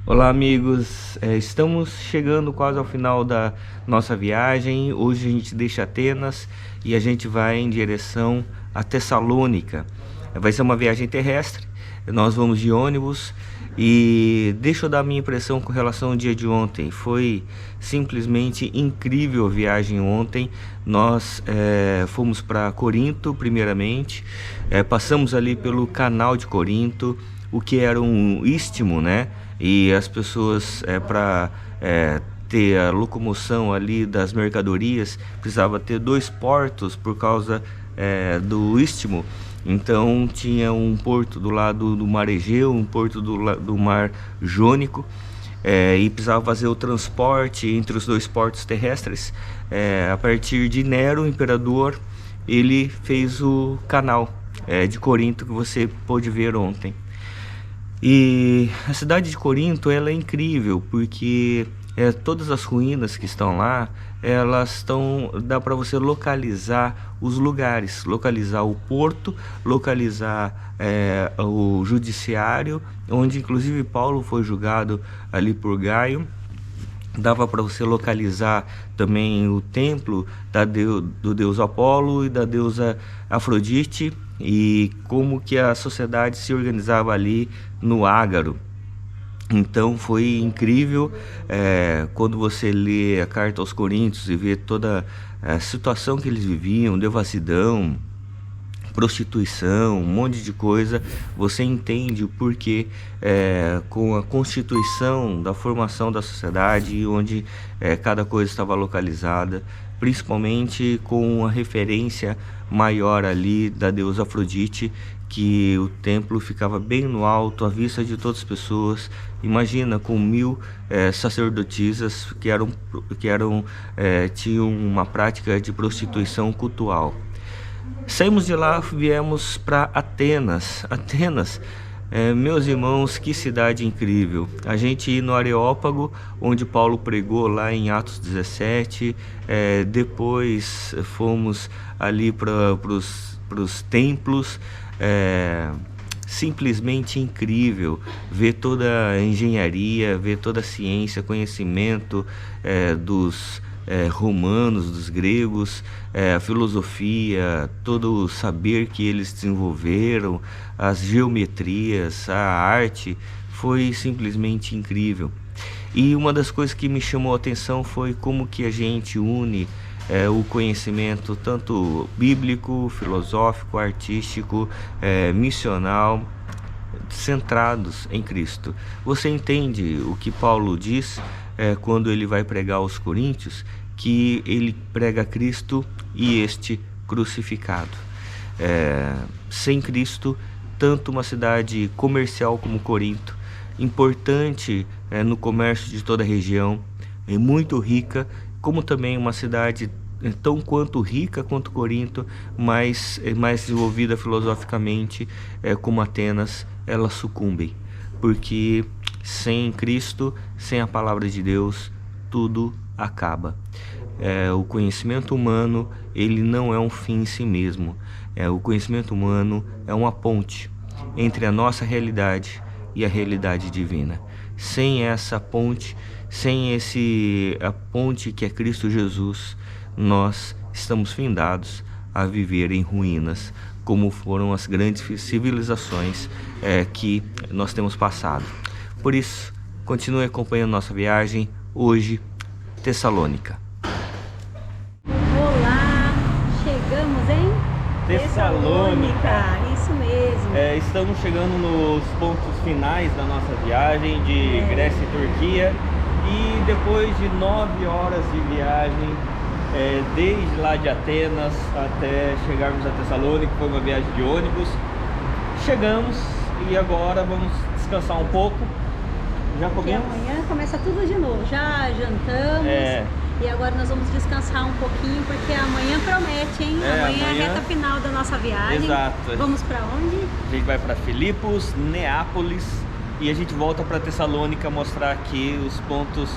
Olá amigos, estamos chegando quase ao final da nossa viagem. Hoje a gente deixa Atenas e a gente vai em direção a Tessalônica. Vai ser uma viagem terrestre, nós vamos de ônibus e deixa eu dar a minha impressão com relação ao dia de ontem. Foi simplesmente incrível a viagem ontem. Nós fomos para Corinto primeiramente, passamos ali pelo canal de Corinto, o que era um istmo, né? E as pessoas para ter a locomoção ali das mercadorias precisava ter dois portos por causa do istmo. Então tinha um porto do lado do mar Egeu, um porto do mar Jônico, e precisava fazer o transporte entre os dois portos terrestres. A partir de Nero, o imperador, ele fez o canal de Corinto que você pôde ver ontem. E a cidade de Corinto, ela é incrível porque todas as ruínas que estão lá, dá para você localizar os lugares, localizar o porto, localizar o judiciário, onde inclusive Paulo foi julgado ali por Gaio. Dava para você localizar também o templo do deus Apolo e da deusa Afrodite, e como que a sociedade se organizava ali no Ágaro. Então foi incrível quando você lê a carta aos Coríntios e vê toda a situação que eles viviam, devassidão, prostituição, um monte de coisa. Você entende o porquê com a constituição da formação da sociedade, onde cada coisa estava localizada, principalmente com a referência maior ali da deusa Afrodite, que o templo ficava bem no alto, à vista de todas as pessoas. Imagina, com 1000 sacerdotisas tinham uma prática de prostituição cultual. Saímos de lá, viemos para Atenas. Meus irmãos, que cidade incrível. A gente ia no Areópago, onde Paulo pregou lá em Atos 17. Depois fomos ali para os templos. Simplesmente incrível ver toda a engenharia, ver toda a ciência, conhecimento dos romanos, dos gregos, a filosofia, todo o saber que eles desenvolveram, as geometrias, a arte. Foi simplesmente incrível. E uma das coisas que me chamou a atenção foi como que a gente une o conhecimento tanto bíblico, filosófico, artístico, missional, centrados em Cristo. Você entende o que Paulo diz quando ele vai pregar aos Coríntios, que ele prega Cristo e este crucificado. Sem Cristo, tanto uma cidade comercial como Corinto, importante no comércio de toda a região, muito rica, como também uma cidade tão quanto rica quanto Corinto, mas mais desenvolvida filosoficamente, como Atenas, elas sucumbem, porque sem Cristo, sem a palavra de Deus, tudo acaba. O conhecimento humano, ele não é um fim em si mesmo. O conhecimento humano é uma ponte entre a nossa realidade e a realidade divina. Sem essa ponte, sem a ponte que é Cristo Jesus, nós estamos findados a viver em ruínas, como foram as grandes civilizações que nós temos passado. Por isso, continue acompanhando nossa viagem. Hoje, Tessalônica. Olá, chegamos em Tessalônica, isso mesmo. Estamos chegando nos pontos finais da nossa viagem de Grécia e Turquia, e depois de 9 horas de viagem, desde lá de Atenas até chegarmos a Tessalônica, foi uma viagem de ônibus. Chegamos e agora vamos descansar um pouco. Já comemos? E amanhã começa tudo de novo, já jantamos. E agora nós vamos descansar um pouquinho, porque amanhã promete, hein? Amanhã é a reta final da nossa viagem. Exato. Vamos para onde? A gente vai para Filipos, Neápolis, e a gente volta para Tessalônica mostrar aqui os pontos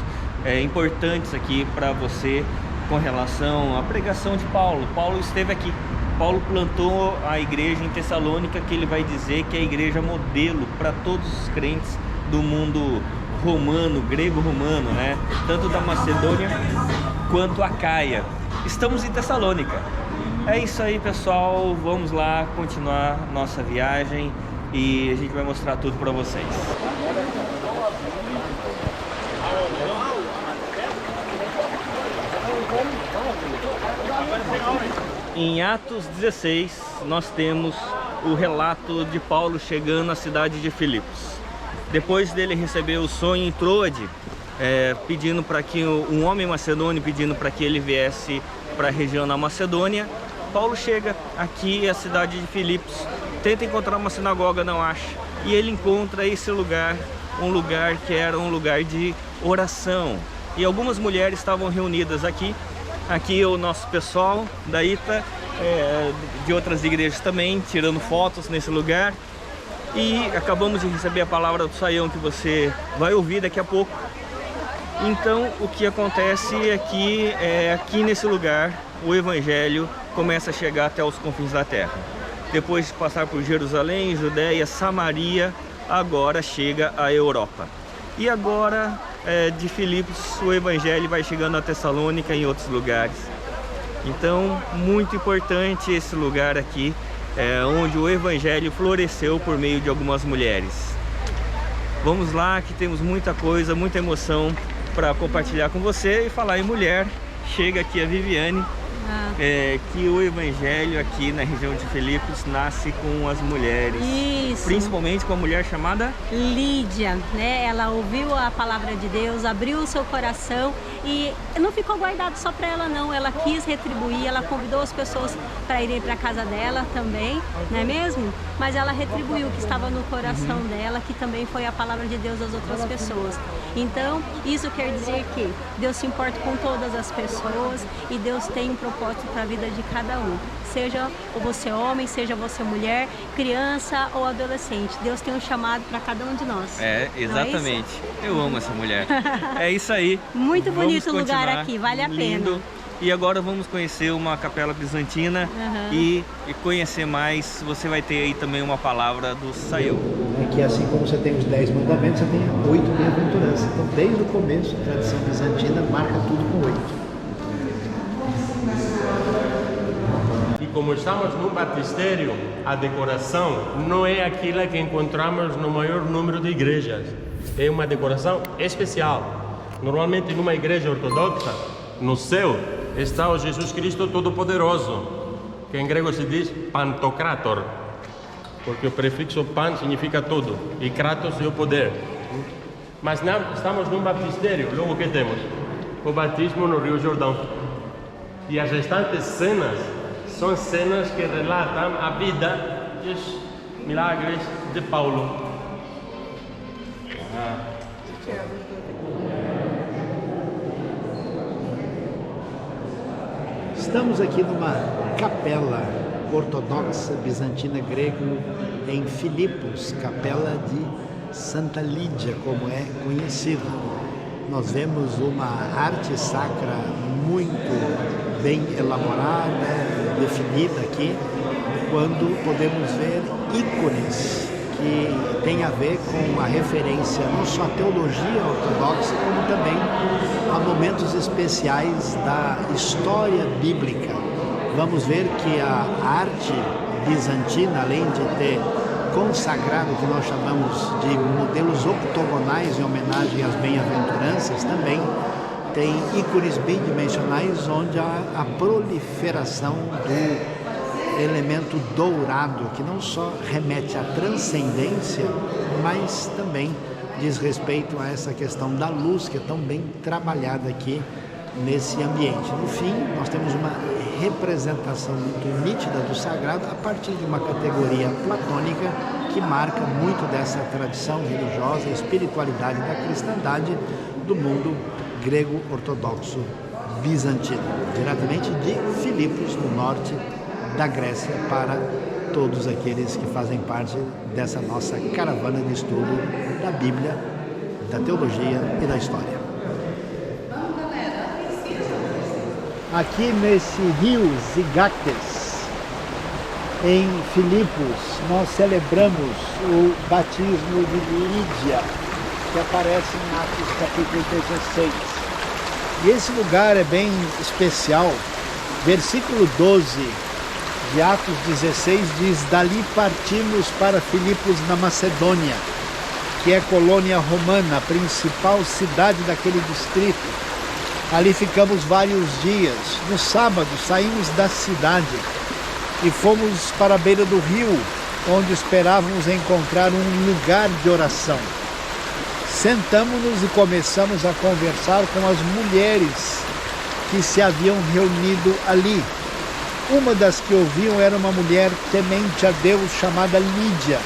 importantes aqui para você com relação à pregação de Paulo. Paulo esteve aqui. Paulo plantou a igreja em Tessalônica, que ele vai dizer que é a igreja modelo para todos os crentes do mundo romano, grego-romano, né? Tanto da Macedônia quanto Acaia. Estamos em Tessalônica. É isso aí, pessoal, vamos lá continuar nossa viagem e a gente vai mostrar tudo para vocês. Em Atos 16, nós temos o relato de Paulo chegando à cidade de Filipos. Depois dele receber o sonho em Troade, pedindo para que um homem macedônio pedindo para que ele viesse para a região da Macedônia, Paulo chega aqui à cidade de Filipos, tenta encontrar uma sinagoga, não acha, e ele encontra esse lugar, um lugar que era um lugar de oração. E algumas mulheres estavam reunidas aqui. Aqui o nosso pessoal da ITA, de outras igrejas também, tirando fotos nesse lugar. E acabamos de receber a palavra do Saião que você vai ouvir daqui a pouco. Então o que acontece aqui é aqui nesse lugar o Evangelho começa a chegar até os confins da terra. Depois de passar por Jerusalém, Judéia, Samaria, agora chega à Europa. E agora de Filipos o Evangelho vai chegando a Tessalônica e em outros lugares. Então muito importante esse lugar aqui, onde o Evangelho floresceu por meio de algumas mulheres. Vamos lá que temos muita coisa, muita emoção para compartilhar com você. E falar em mulher, chega aqui a Viviane, que o Evangelho aqui na região de Filipos nasce com as mulheres. Isso. Principalmente com a mulher chamada Lídia, né? Ela ouviu a palavra de Deus, abriu o seu coração e não ficou guardado só para ela não, ela quis retribuir, ela convidou as pessoas para irem para a casa dela também, não é mesmo? Mas ela retribuiu o que estava no coração dela, que também foi a palavra de Deus às outras pessoas. Então, isso quer dizer que Deus se importa com todas as pessoas e Deus tem um propósito para a vida de cada um. Seja você homem, seja você mulher, criança ou adolescente. Deus tem um chamado para cada um de nós. Exatamente. Eu amo essa mulher. É isso aí. Muito bonito o lugar aqui, vale a pena. E agora vamos conhecer uma capela bizantina e conhecer mais. Você vai ter aí também uma palavra do Saião. Que assim como você tem os 10 mandamentos, você tem 8 bem-aventuranças. Então, desde o começo, a tradição bizantina marca tudo com 8. E como estamos num batistério, a decoração não é aquela que encontramos no maior número de igrejas. É uma decoração especial. Normalmente, numa igreja ortodoxa, no céu, está o Jesus Cristo Todo-Poderoso, que em grego se diz Pantocrator, porque o prefixo pan significa todo e kratos é o poder. Mas não, estamos num batistério, logo que temos o batismo no Rio Jordão. E as restantes cenas são cenas que relatam a vida e os milagres de Paulo. Estamos aqui numa capela ortodoxa bizantina grego em Filipos, capela de Santa Lídia, como é conhecida. Nós vemos uma arte sacra muito bem elaborada, definida aqui, quando podemos ver ícones que têm a ver com a referência não só à teologia ortodoxa, como também a momentos especiais da história bíblica. Vamos ver que a arte bizantina, além de ter consagrado o que nós chamamos de modelos octogonais em homenagem às bem-aventuranças, também tem ícones bidimensionais onde há a proliferação do elemento dourado, que não só remete à transcendência, mas também diz respeito a essa questão da luz, que é tão bem trabalhada aqui nesse ambiente. No fim, nós temos uma representação muito nítida do sagrado a partir de uma categoria platônica que marca muito dessa tradição religiosa, espiritualidade da cristandade do mundo grego ortodoxo bizantino, diretamente de Filipos, no norte da Grécia, para todos aqueles que fazem parte dessa nossa caravana de estudo da Bíblia, da teologia e da história. Aqui nesse rio Zigactes, em Filipos, nós celebramos o batismo de Lídia, que aparece em Atos capítulo 16. E esse lugar é bem especial. Versículo 12 de Atos 16 diz: dali partimos para Filipos na Macedônia, que é colônia romana, a principal cidade daquele distrito. Ali ficamos vários dias. No sábado saímos da cidade e fomos para a beira do rio, onde esperávamos encontrar um lugar de oração. Sentamos-nos e começamos a conversar com as mulheres que se haviam reunido ali. Uma das que ouviam era uma mulher temente a Deus chamada Lídia,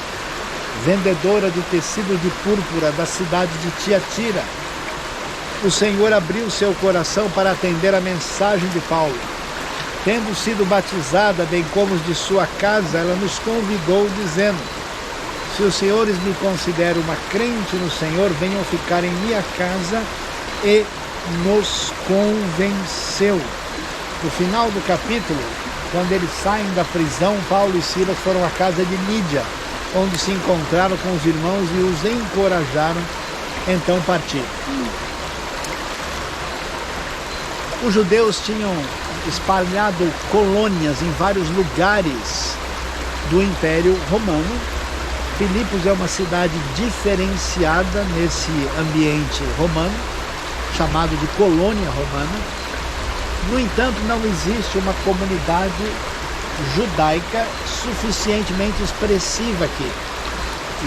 vendedora de tecido de púrpura da cidade de Tiatira. O Senhor abriu seu coração para atender a mensagem de Paulo. Tendo sido batizada, bem como os de sua casa, ela nos convidou, dizendo: se os senhores me consideram uma crente no Senhor, venham ficar em minha casa, e nos convenceu. No final do capítulo, quando eles saem da prisão, Paulo e Silas foram à casa de Lídia, onde se encontraram com os irmãos e os encorajaram, então partiram. Os judeus tinham espalhado colônias em vários lugares do Império Romano. Filipos é uma cidade diferenciada nesse ambiente romano, chamado de colônia romana. No entanto, não existe uma comunidade judaica suficientemente expressiva aqui.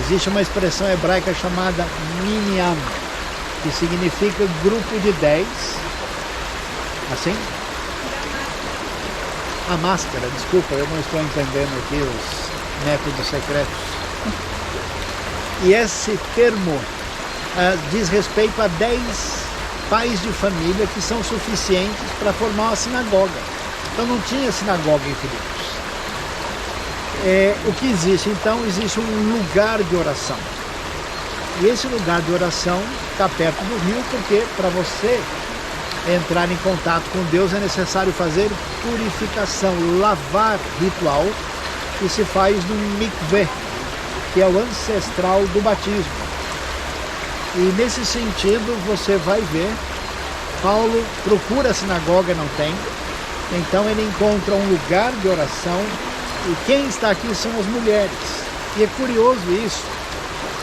Existe uma expressão hebraica chamada minyan, que significa grupo de 10. Assim? A máscara, desculpa, eu não estou entendendo aqui os métodos secretos. E esse termo diz respeito a 10 pais de família que são suficientes para formar uma sinagoga. Então não tinha sinagoga em Filipos. O que existe então? Existe um lugar de oração. E esse lugar de oração está perto do rio, porque para você entrar em contato com Deus é necessário fazer purificação, lavar ritual, que se faz no mikveh, que é o ancestral do batismo. E nesse sentido você vai ver, Paulo procura a sinagoga, não tem, então ele encontra um lugar de oração, e quem está aqui são as mulheres. E é curioso isso,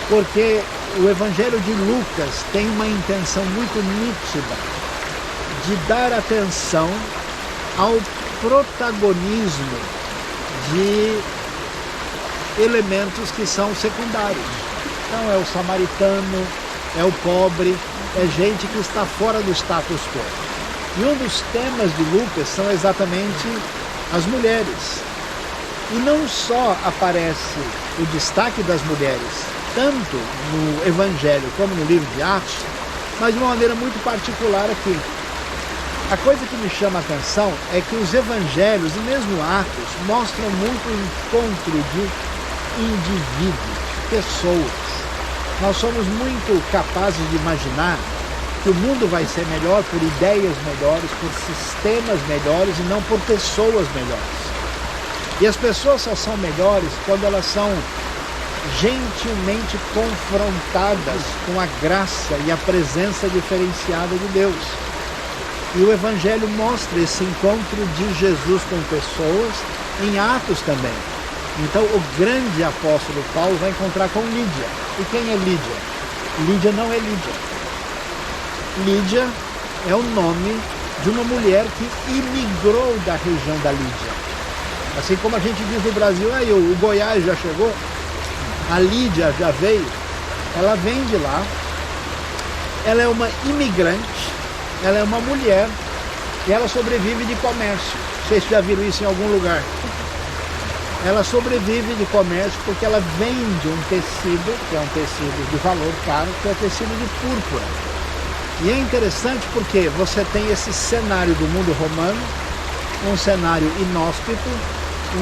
porque o Evangelho de Lucas tem uma intenção muito nítida de dar atenção ao protagonismo de elementos que são secundários. Então é o samaritano, é o pobre, é gente que está fora do status quo. E um dos temas de Lucas são exatamente as mulheres. E não só aparece o destaque das mulheres, tanto no Evangelho como no livro de Atos, mas de uma maneira muito particular aqui. A coisa que me chama a atenção é que os evangelhos e mesmo Atos mostram muito o encontro de indivíduos, pessoas. Nós somos muito capazes de imaginar que o mundo vai ser melhor por ideias melhores, por sistemas melhores e não por pessoas melhores. E as pessoas só são melhores quando elas são gentilmente confrontadas com a graça e a presença diferenciada de Deus. E o Evangelho mostra esse encontro de Jesus com pessoas em Atos também. Então o grande apóstolo Paulo vai encontrar com Lídia. E quem é Lídia? Lídia não é Lídia. Lídia é o nome de uma mulher que imigrou da região da Lídia. Assim como a gente diz no Brasil, aí o Goiás já chegou, a Lídia já veio, ela vem de lá, ela é uma imigrante, ela é uma mulher e ela sobrevive de comércio. Vocês já viram isso em algum lugar? Ela sobrevive de comércio porque ela vende um tecido, que é um tecido de valor caro, que é o tecido de púrpura. E é interessante porque você tem esse cenário do mundo romano, um cenário inóspito,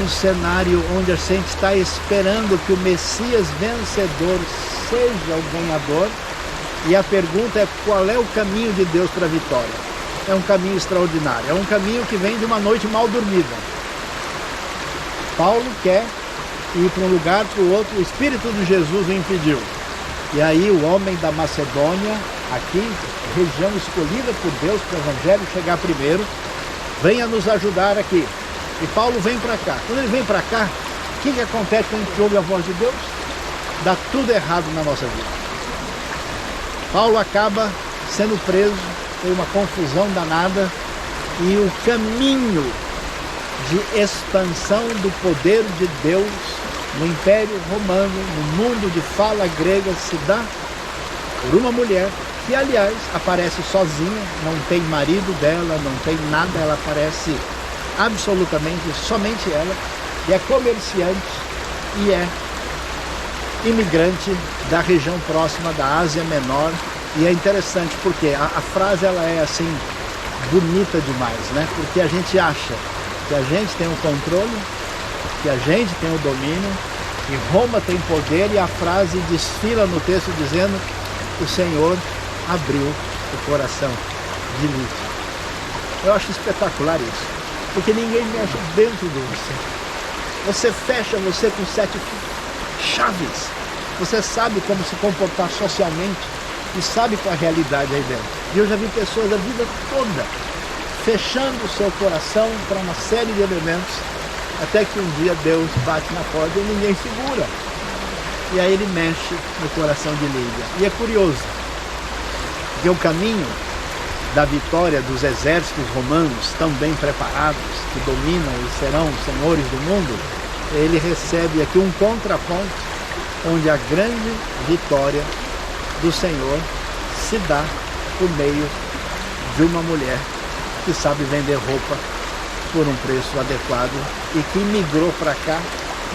um cenário onde a gente está esperando que o Messias vencedor seja o ganhador. E a pergunta é: qual é o caminho de Deus para a vitória? É um caminho extraordinário, é um caminho que vem de uma noite mal dormida. Paulo quer ir para um lugar, para o outro, o Espírito de Jesus o impediu. E aí o homem da Macedônia, aqui, região escolhida por Deus para o evangelho chegar primeiro, venha nos ajudar aqui. E Paulo vem para cá. Quando ele vem para cá, o que acontece quando a gente ouve a voz de Deus? Dá tudo errado na nossa vida. Paulo acaba sendo preso, foi uma confusão danada, e o caminho de expansão do poder de Deus no Império Romano, no mundo de fala grega, se dá por uma mulher que, aliás, aparece sozinha, não tem marido dela, não tem nada, ela aparece absolutamente, somente ela, e é comerciante e é imigrante da região próxima da Ásia Menor. E é interessante porque a frase ela é assim, bonita demais, né? Porque a gente acha que a gente tem o controle, que a gente tem o domínio, que Roma tem poder, e a frase desfila no texto dizendo que o Senhor abriu o coração de Lídia. Eu acho espetacular isso, porque ninguém mexe dentro de você. Você fecha você com 7 chaves. Você sabe como se comportar socialmente e sabe qual é a realidade aí dentro. E eu já vi pessoas a vida toda fechando o seu coração para uma série de elementos, até que um dia Deus bate na porta e ninguém segura. E aí ele mexe no coração de Lídia. E é curioso, porque o caminho da vitória dos exércitos romanos, tão bem preparados, que dominam e serão senhores do mundo, ele recebe aqui um contraponto, onde a grande vitória do Senhor se dá por meio de uma mulher que sabe vender roupa por um preço adequado e que migrou para cá,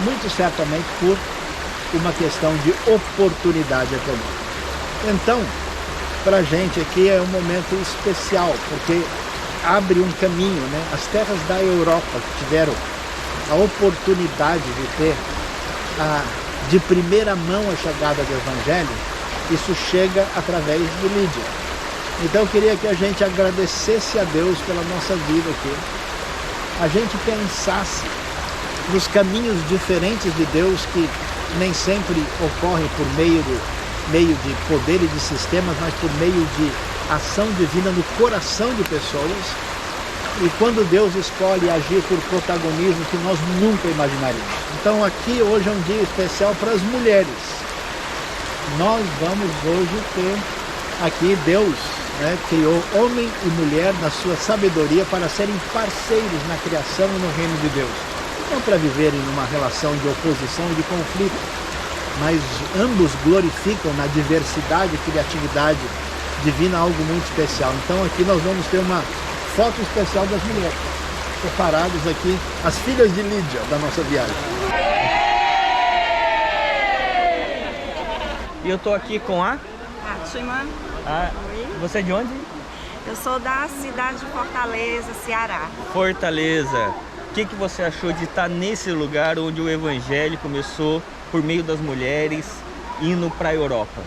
muito certamente por uma questão de oportunidade econômica. Então, para a gente aqui é um momento especial, porque abre um caminho, né? As terras da Europa que tiveram a oportunidade de ter de primeira mão a chegada do Evangelho, isso chega através de Lídia. Então eu queria que a gente agradecesse a Deus pela nossa vida aqui, a gente pensasse nos caminhos diferentes de Deus que nem sempre ocorrem por meio de poder e de sistemas, mas por meio de ação divina no coração de pessoas. E quando Deus escolhe agir por protagonismo que nós nunca imaginaríamos. Então aqui hoje é um dia especial para as mulheres. Nós vamos hoje ter aqui Deus, né, criou homem e mulher na sua sabedoria para serem parceiros na criação e no reino de Deus. Não para viverem numa relação de oposição e de conflito, mas ambos glorificam na diversidade e criatividade divina algo muito especial. Então aqui nós vamos ter uma foto especial das mulheres, separadas aqui, as filhas de Lídia da nossa viagem. E eu tô aqui com a... Fátima. Você é de onde? Eu sou da cidade de Fortaleza, Ceará. Fortaleza. O que você achou de estar nesse lugar onde o Evangelho começou por meio das mulheres, indo para a Europa?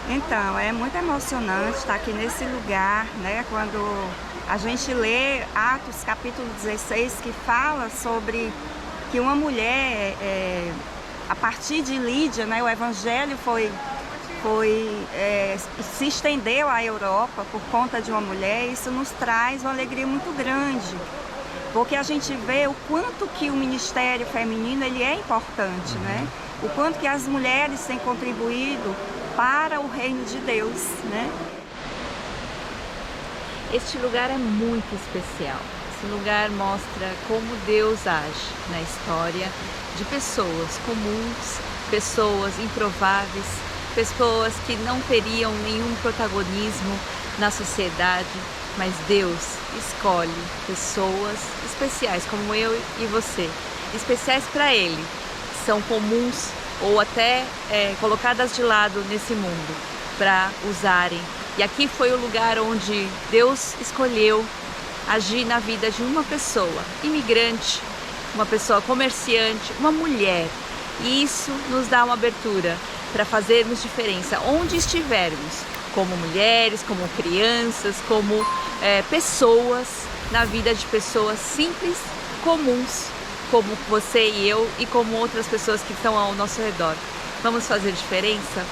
Então, é muito emocionante estar aqui nesse lugar, né? Quando a gente lê Atos capítulo 16, que fala sobre que uma mulher, a partir de Lídia, né, o Evangelho se estendeu à Europa por conta de uma mulher. Isso nos traz uma alegria muito grande, porque a gente vê o quanto que o ministério feminino ele é importante, né? O quanto que as mulheres têm contribuído para o reino de Deus, né? Este lugar é muito especial. Esse lugar mostra como Deus age na história de pessoas comuns, pessoas improváveis, pessoas que não teriam nenhum protagonismo na sociedade, mas Deus escolhe pessoas especiais como eu e você, especiais para Ele, que são comuns ou até colocadas de lado nesse mundo para usarem. E aqui foi o lugar onde Deus escolheu agir na vida de uma pessoa imigrante, uma pessoa comerciante, uma mulher. E isso nos dá uma abertura para fazermos diferença onde estivermos, como mulheres, como crianças, como pessoas, na vida de pessoas simples, comuns, como você e eu e como outras pessoas que estão ao nosso redor. Vamos fazer diferença?